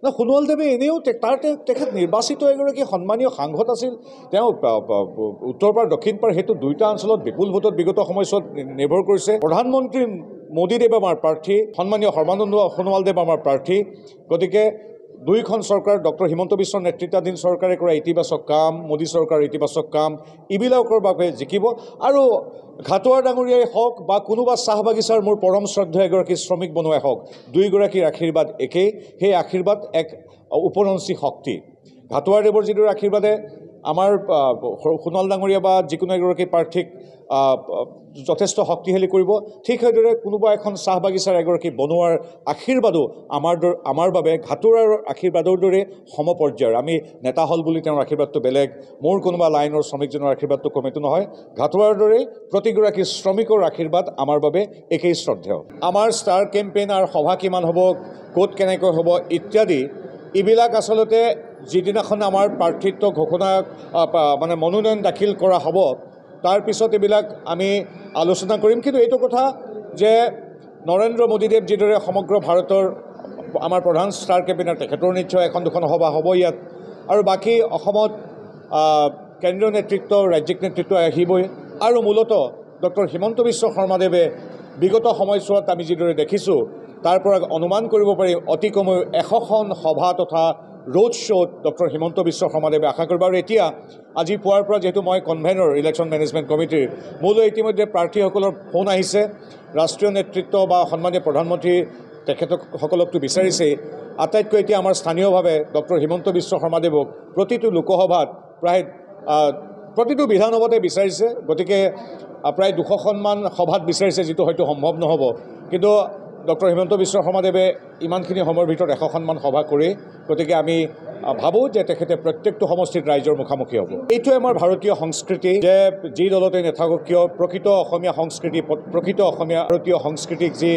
না, সোণোৱালদেৱে এনেও তেখেত নিৰ্বাচিত এগৰাকী সন্মানীয় সাংসদ আছিল। তেওঁ উত্তৰ পাৰ দক্ষিণ পাৰ সেইটো দুয়োটা অঞ্চলত বিপুল ভোটত বিগত সময়ছোৱাত নিৰ্ভৰ কৰিছে। প্ৰধানমন্ত্ৰী মোদীদেৱ আমাৰ প্ৰাৰ্থী, সন্মানীয় সৰ্বানন্দ সোণোৱালদেৱ আমাৰ প্ৰাৰ্থী। গতিকে দুইখন চৰকাৰ, ডক্টৰ হিমন্ত বিশ্বৰ নেতৃত্বাধীন চৰকাৰে কৰা ইতিবাচক কাম, মোদী চৰকাৰৰ ইতিবাচক কাম, এইবিলাকৰ বাবে জিকিব। আৰু ঘাটোৱাৰ ডাঙৰীয়াই হওক বা কোনোবা চাহ বাগিচাৰ মোৰ পৰম শ্ৰদ্ধা এগৰাকী শ্ৰমিক বনুৱাই হওক, দুয়োগৰাকীৰ আশীৰ্বাদ একেই। সেই আশীৰ্বাদ এক উপৰঞ্চি শক্তি। ঘাটোৱাৰদেৱৰ যিদৰে আশীৰ্বাদে আমাৰ সোণোৱাল ডাঙৰীয়া বা যিকোনো এগৰাকী প্ৰাৰ্থীক যথেষ্ট শক্তিশালী কৰিব, ঠিক সেইদৰে কোনোবা এখন চাহ বাগিচাৰ এগৰাকী বনুৱাৰ আশীৰ্বাদো আমাৰ বাবে ঘাটোৱাৰৰ আশীৰ্বাদৰ দৰে সমপৰ্যায়ৰ। আমি নেতা হ'ল বুলি তেওঁৰ আশীৰ্বাদটো বেলেগ, মোৰ কোনোবা লাইনৰ শ্ৰমিকজনৰ আশীৰ্বাদটো কমেটো নহয়। ঘাটোৱাৰৰ দৰে প্ৰতিগৰাকী শ্ৰমিকৰ আশীৰ্বাদ আমাৰ বাবে একেই শ্ৰদ্ধেয়। আমাৰ ষ্টাৰ কেম্পেইনাৰ সভা কিমান হ'ব, ক'ত কেনেকৈ হ'ব ইত্যাদি, এইবিলাক আচলতে যিদিনাখন আমাৰ প্ৰাৰ্থিত্ব ঘোষণা মানে মনোনয়ন দাখিল কৰা হ'ব, তাৰ পিছত এইবিলাক আমি আলোচনা কৰিম। কিন্তু এইটো কথা যে নৰেন্দ্ৰ মোদীদেৱ যিদৰে সমগ্ৰ ভাৰতৰ আমাৰ প্ৰধান ষ্টাৰ কেম্পেইনাৰ, তেখেতৰ নিশ্চয় এখন দুখন সভা হ'ব ইয়াত। আৰু বাকী অসমত কেন্দ্ৰীয় নেতৃত্ব, ৰাজ্যিক নেতৃত্ব আহিবই। আৰু মূলতঃ ডক্টৰ হিমন্ত বিশ্ব শৰ্মাদেৱে বিগত সময়ছোৱাত আমি যিদৰে দেখিছোঁ, তাৰ পৰা অনুমান কৰিব পাৰি অতি কমেও 100খন সভা তথা ৰোড শ্ব'ত ডক্টৰ হিমন্ত বিশ্ব শৰ্মাদেৱে আশা কৰিব। আৰু এতিয়া আজি পুৱাৰ পৰা যিহেতু মই কনভেনৰ ইলেকশ্যন মেনেজমেণ্ট কমিটিৰ, মোলৈ ইতিমধ্যে প্ৰাৰ্থীসকলৰ ফোন আহিছে। ৰাষ্ট্ৰীয় নেতৃত্ব বা সন্মানীয় প্ৰধানমন্ত্ৰী তেখেতসকলকতো বিচাৰিছেই। আটাইতকৈ এতিয়া আমাৰ স্থানীয়ভাৱে ডক্টৰ হিমন্ত বিশ্ব শৰ্মাদেৱক প্ৰতিটো লোকসভাত প্ৰায় প্ৰতিটো বিধানসভাতে বিচাৰিছে। গতিকে প্ৰায় 200খনমান সভাত বিচাৰিছে, যিটো হয়তো সম্ভৱ নহ'ব। কিন্তু ডক্টৰ হিমন্ত বিশ্ব শৰ্মাদেৱে ইমানখিনি সময়ৰ ভিতৰত 100খনমান সভা কৰে। গতিকে আমি ভাবোঁ যে তেখেতে প্ৰত্যেকটো সমষ্টিত ৰাইজৰ মুখামুখি হ'ব। এইটোৱে আমাৰ ভাৰতীয় সংস্কৃতি, যে যি দলতে নাথাকক কিয় প্ৰকৃত অসমীয়া সংস্কৃতি, প্ৰকৃত অসমীয়া ভাৰতীয় সংস্কৃতিক যি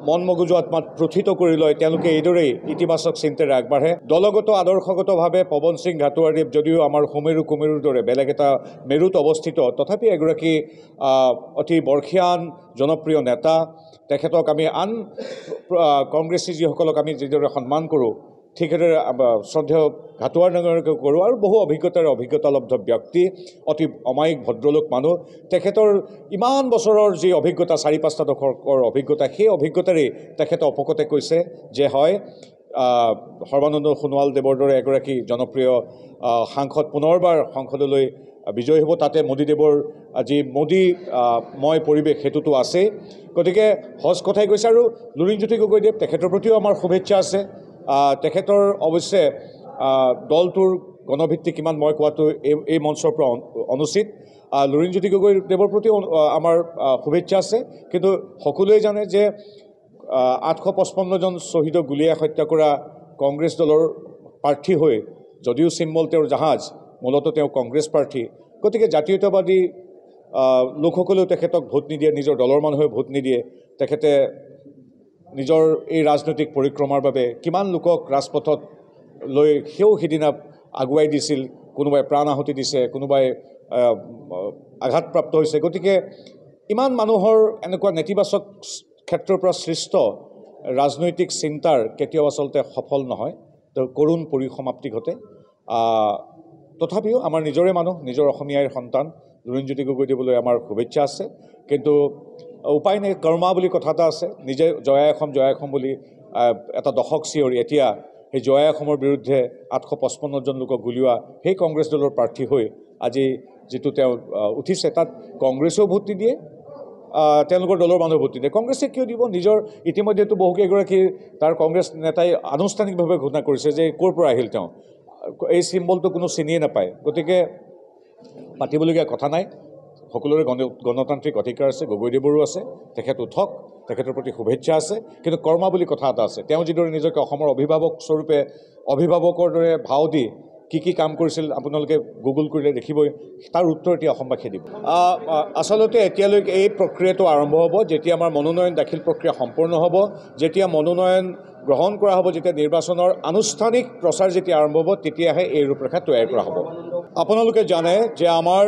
মন মগজু আত্মাত প্ৰথিত কৰি লয়, তেওঁলোকে এইদৰেই ইতিবাচক চিন্তাৰে আগবাঢ়ে। দলগত আদৰ্শগতভাৱে পৱন সিং ঘাটোৱাৰদেৱ যদিও আমাৰ সুমেৰু কুমেৰুৰ দৰে বেলেগ এটা মেৰুত অৱস্থিত, তথাপি এগৰাকী অতি বৰ্ষীয়ান জনপ্ৰিয় নেতা। তেখেতক আমি আন কংগ্ৰেছী যিসকলক আমি যিদৰে সন্মান কৰোঁ, ঠিক সেইদৰে শ্ৰদ্ধেয় ঘাটোৱাৰ ডাঙৰীয়াকো কৰোঁ। আৰু বহু অভিজ্ঞতালব্ধ ব্যক্তি, অতি অমায়িক ভদ্ৰলোক মানুহ। তেখেতৰ ইমান বছৰৰ যি অভিজ্ঞতা, 4-5টা দশকৰ অভিজ্ঞতা, সেই অভিজ্ঞতাৰেই তেখেতে অপকতে কৈছে যে হয়, সৰ্বানন্দ সোণোৱালদেৱৰ দৰে এগৰাকী জনপ্ৰিয় সাংসদ পুনৰবাৰ সংসদলৈ বিজয়ী হ'ব। তাতে মোদীদেৱৰ যি মোদীময় পৰিৱেশ সেইটোতো আছেই। গতিকে সজ কথাই কৈছে। আৰু লুৰিণজ্যোতি গগৈদেৱ, তেখেতৰ প্ৰতিও আমাৰ শুভেচ্ছা আছে। তেখেতৰ অৱশ্যে দলটোৰ গণভিত্তিক কিমান মই কোৱাটো এই মঞ্চৰ পৰা অনুচিত। লুৰিণজ্যোতি গগৈদেৱৰ প্ৰতিও আমাৰ শুভেচ্ছা আছে। কিন্তু সকলোৱে জানে যে 855জন শ্বহীদক গুলীয়াই হত্যা কৰা কংগ্ৰেছ দলৰ প্ৰাৰ্থী হৈ, যদিও চিম্বল তেওঁৰ জাহাজ, মূলতঃ তেওঁ কংগ্ৰেছ প্ৰাৰ্থী। গতিকে জাতীয়তাবাদী লোকসকলেও তেখেতক ভোট নিদিয়ে, নিজৰ দলৰ মানুহে ভোট নিদিয়ে। তেখেতে নিজৰ এই ৰাজনৈতিক পৰিক্ৰমাৰ বাবে কিমান লোকক ৰাজপথত লৈ সিদিনা আগুৱাই দিছিল, কোনোবাই প্ৰাণ আহুতি দিছে, কোনোবাই আঘাতপ্ৰাপ্ত হৈছে। গতিকে ইমান মানুহৰ এনেকুৱা নেতিবাচক ক্ষেত্ৰৰ পৰা সৃষ্ট ৰাজনৈতিক চিন্তাৰ কেতিয়াও আচলতে সফল নহয়, কৰুণ পৰিসমাপ্তি ঘটে। তথাপিও আমাৰ নিজৰে মানুহ, নিজৰ অসমীয়াৰ সন্তান লুৰিণজ্যোতি গগৈদেৱলৈ আমাৰ শুভেচ্ছা আছে। কিন্তু উপায় নাই, কৰ্মা বুলি কথা এটা আছে। নিজে জয় অসম বুলি এটা দশক চিঞৰি এতিয়া সেই জয় অসমৰ বিৰুদ্ধে 855জন লোকক গুলীওৱা সেই কংগ্ৰেছ দলৰ প্ৰাৰ্থী হৈ আজি যিটো তেওঁ উঠিছে, তাত কংগ্ৰেছেও ভোট নিদিয়ে, তেওঁলোকৰ দলৰ মানুহে ভোট নিদিয়ে। কংগ্ৰেছে কিয় দিব? নিজৰ ইতিমধ্যেতো বহুকেইগৰাকী তাৰ কংগ্ৰেছ নেতাই আনুষ্ঠানিকভাৱে ঘোষণা কৰিছে যে ক'ৰ পৰা আহিল তেওঁ, এই চিম্বলটো কোনো চিনিয়ে নাপায়। গতিকে পাতিবলগীয়া কথা নাই। সকলোৰে গণতান্ত্ৰিক অধিকাৰ আছে, গগৈদেৱৰো আছে। তেখেত উঠক, তেখেতৰ প্ৰতি শুভেচ্ছা আছে। কিন্তু কৰ্মা বুলি কথা এটা আছে। তেওঁ যিদৰে নিজকে অসমৰ অভিভাৱক স্বৰূপে, অভিভাৱকৰ দৰে ভাও দি কি কাম কৰিছিল আপোনালোকে গুগল কৰিলে দেখিবই। তাৰ উত্তৰ এতিয়া অসমবাসীয়ে দিব। আচলতে এতিয়ালৈকে এই প্ৰক্ৰিয়াটো আৰম্ভ হ'ব যেতিয়া আমাৰ মনোনয়ন দাখিল প্ৰক্ৰিয়া সম্পূৰ্ণ হ'ব, যেতিয়া মনোনয়ন গ্ৰহণ কৰা হ'ব, যেতিয়া নিৰ্বাচনৰ আনুষ্ঠানিক প্ৰচাৰ যেতিয়া আৰম্ভ হ'ব, তেতিয়াহে এই ৰূপৰেখা তৈয়াৰ কৰা হ'ব। আপোনালোকে জানে যে আমাৰ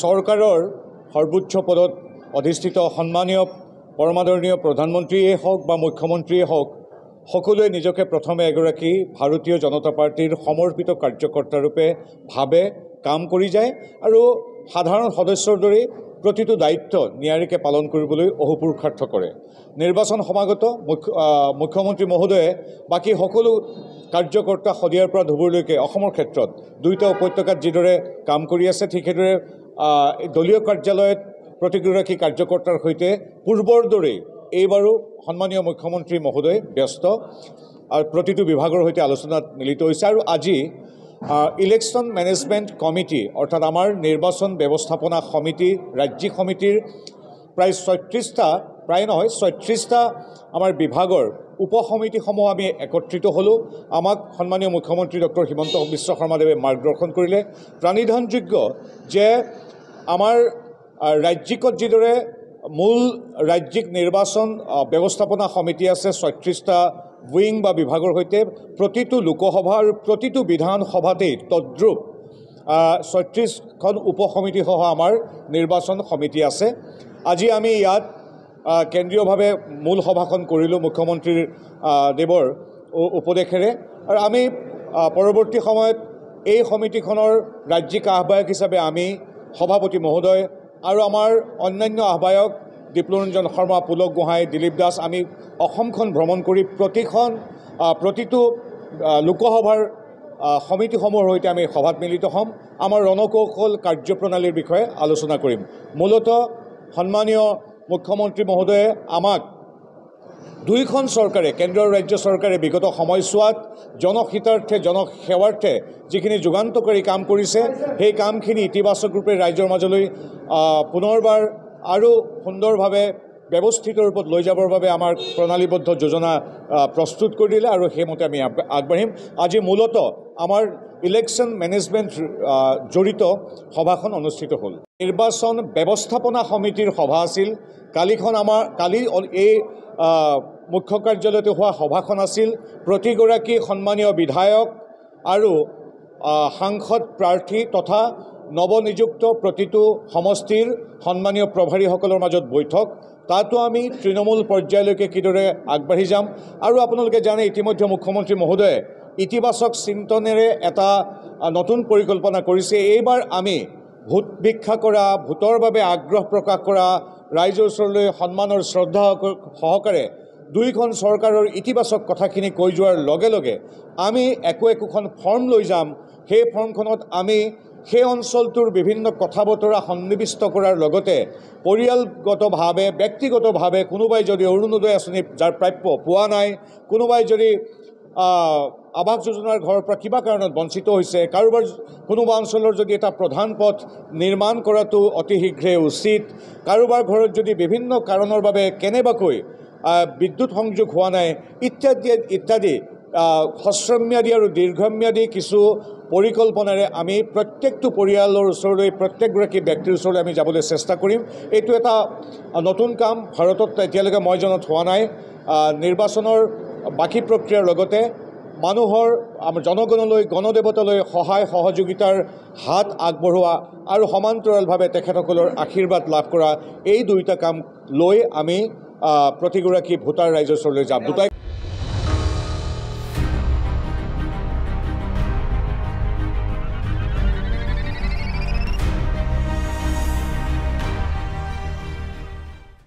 চৰকাৰৰ সৰ্বোচ্চ পদত অধিষ্ঠিত সন্মানীয় পৰমাদৰণীয় প্ৰধানমন্ত্ৰীয়ে হওক বা মুখ্যমন্ত্ৰীয়ে হওক, সকলোৱে নিজকে প্ৰথমে এগৰাকী ভাৰতীয় জনতা পাৰ্টিৰ সমৰ্পিত কাৰ্যকৰ্তাৰূপে ভাবে কাম কৰি যায় আৰু সাধাৰণ সদস্যৰ দৰে প্ৰতিটো দায়িত্ব নিয়াৰিকে পালন কৰিবলৈ অহোপুৰুষাৰ্থ কৰে। নিৰ্বাচন সমাগত মুখ্যমন্ত্ৰী মহোদয়ে বাকী সকলো কাৰ্যকৰ্তা শদিয়াৰ পৰা ধুবুৰীলৈকে অসমৰ ক্ষেত্ৰত দুয়োটা উপত্যকাত যিদৰে কাম কৰি আছে, ঠিক সেইদৰে দলীয় কাৰ্যালয়ত প্ৰতিগৰাকী কাৰ্যকৰ্তাৰ সৈতে পূৰ্বৰ দৰেই এইবাৰো সন্মানীয় মুখ্যমন্ত্ৰী মহোদয় ব্যস্ত আৰু প্ৰতিটো বিভাগৰ সৈতে আলোচনাত মিলিত হৈছে। আৰু আজি ইলেকশ্যন মেনেজমেণ্ট কমিটি অৰ্থাৎ আমাৰ নিৰ্বাচন ব্যৱস্থাপনা সমিতি ৰাজ্যিক সমিতিৰ প্ৰায় 36টা আমাৰ বিভাগৰ উপসমিতিসমূহ আমি একত্ৰিত হ'লোঁ। আমাক সন্মানীয় মুখ্যমন্ত্ৰী ডক্টৰ হিমন্ত বিশ্ব শৰ্মাদেৱে মাৰ্গদৰ্শন কৰিলে। প্ৰাণিধানযোগ্য যে আমাৰ ৰাজ্যিকত যিদৰে মূল ৰাজ্যিক নিৰ্বাচন ব্যৱস্থাপনা সমিতি আছে 36টা উইং বা বিভাগৰ সৈতে, প্ৰতিটো লোকসভা আৰু প্ৰতিটো বিধানসভাতেই তদ্ৰুপ 36খন উপসমিতিসহ আমাৰ নিৰ্বাচন সমিতি আছে। আজি আমি ইয়াত কেন্দ্ৰীয়ভাৱে মূল সভাখন কৰিলোঁ মুখ্যমন্ত্ৰীৰ দেৱৰ উপদেশেৰে, আৰু আমি পৰৱৰ্তী সময়ত এই সমিতিখনৰ ৰাজ্যিক আহ্বায়ক হিচাপে আমি সভাপতি মহোদয় আৰু আমাৰ অন্যান্য আহ্বায়ক দীপ্লৰঞ্জন শৰ্মা, পুলক গোহাঁই, দিলীপ দাস, আমি অসমখন ভ্ৰমণ কৰি প্ৰতিটো লোকসভাৰ সমিতিসমূহৰ সৈতে আমি সভাত মিলিত হ'ম। আমাৰ ৰণকৌশল কাৰ্যপ্ৰণালীৰ বিষয়ে আলোচনা কৰিম। মূলতঃ সন্মানীয় মুখ্যমন্ত্ৰী মহোদয়ে আমাক দুয়োখন চৰকাৰে, কেন্দ্ৰ আৰু ৰাজ্য চৰকাৰে বিগত সময়ছোৱাত জনহিতাৰ্থে জনসেৱাৰ্থে যিখিনি যুগান্তকাৰী কাম কৰিছে, সেই কামখিনি ইতিবাচক ৰূপে ৰাইজৰ মাজলৈ পুনৰবাৰ আৰু সুন্দৰভাৱে ব্যৱস্থিত ৰূপত লৈ যাবৰ বাবে আমাৰ প্ৰণালীবদ্ধ যোজনা প্ৰস্তুত কৰি দিলে আৰু সেইমতে আমি আগবাঢ়িম। আজি মূলতঃ আমাৰ ইলেকশ্যন মেনেজমেণ্ট জড়িত সভাখন অনুষ্ঠিত হ'ল। নিৰ্বাচন ব্যৱস্থাপনা সমিতিৰ সভা আছিল। কালি এই মুখ্য কাৰ্যালয়তে হোৱা সভাখন আছিল। প্ৰতিগৰাকী সন্মানীয় বিধায়ক আৰু সাংসদ প্ৰাৰ্থী তথা নৱনিযুক্ত প্ৰতিটো সমষ্টিৰ সন্মানীয় প্ৰভাৰীসকলৰ মাজত বৈঠক। তাতো আমি তৃণমূল পৰ্যায়লৈকে কিদৰে আগবাঢ়ি যাম। আৰু আপোনালোকে জানে ইতিমধ্যে মুখ্যমন্ত্ৰী মহোদয়ে ইতিবাচক চিন্তনেৰে এটা নতুন পৰিকল্পনা কৰিছে। এইবাৰ আমি ভোট ভিক্ষা কৰা, ভোটৰ বাবে আগ্ৰহ প্ৰকাশ কৰা, ৰাইজৰ ওচৰলৈ সন্মানৰ শ্ৰদ্ধা সহকাৰে দুয়োখন চৰকাৰৰ ইতিবাচক কথাখিনি কৈ যোৱাৰ লগে লগে আমি একোখন ফৰ্ম লৈ যাম। সেই ফৰ্মখনত আমি সেই অঞ্চলটোৰ বিভিন্ন কথা বতৰা সন্নিৱিষ্ট কৰাৰ লগতে পৰিয়ালগতভাৱে ব্যক্তিগতভাৱে কোনোবাই যদি অৰুণোদয় আঁচনি যাৰ প্ৰাপ্য পোৱা নাই, কোনোবাই যদি আৱাস যোজনাৰ ঘৰৰ পৰা কিবা কাৰণত বঞ্চিত হৈছে, কোনোবা অঞ্চলৰ যদি এটা প্ৰধান পথ নিৰ্মাণ কৰাটো অতি শীঘ্ৰে উচিত, কাৰোবাৰ ঘৰত যদি বিভিন্ন কাৰণৰ বাবে কেনেবাকৈ বিদ্যুৎ সংযোগ হোৱা নাই ইত্যাদি হ্ৰস্বম্যাদী আৰু দীৰ্ঘম্যাদী কিছু পৰিকল্পনাৰে আমি প্ৰত্যেকটো পৰিয়ালৰ ওচৰলৈ, প্ৰত্যেকগৰাকী ব্যক্তিৰ ওচৰলৈ আমি যাবলৈ চেষ্টা কৰিম। এইটো এটা নতুন কাম, ভাৰতত এতিয়ালৈকে মই জনাত হোৱা নাই। নিৰ্বাচনৰ বাকী প্ৰক্ৰিয়াৰ লগতে মানুহৰ জনগণলৈ, গণদেৱতালৈ সহায় সহযোগিতাৰ হাত আগবঢ়োৱা আৰু সমান্তৰালভাৱে তেখেতসকলৰ আশীৰ্বাদ লাভ কৰা, এই দুয়োটা কাম লৈ আমি প্ৰতিগৰাকী ভোটাৰ ৰাইজৰ ওচৰলৈ যাম।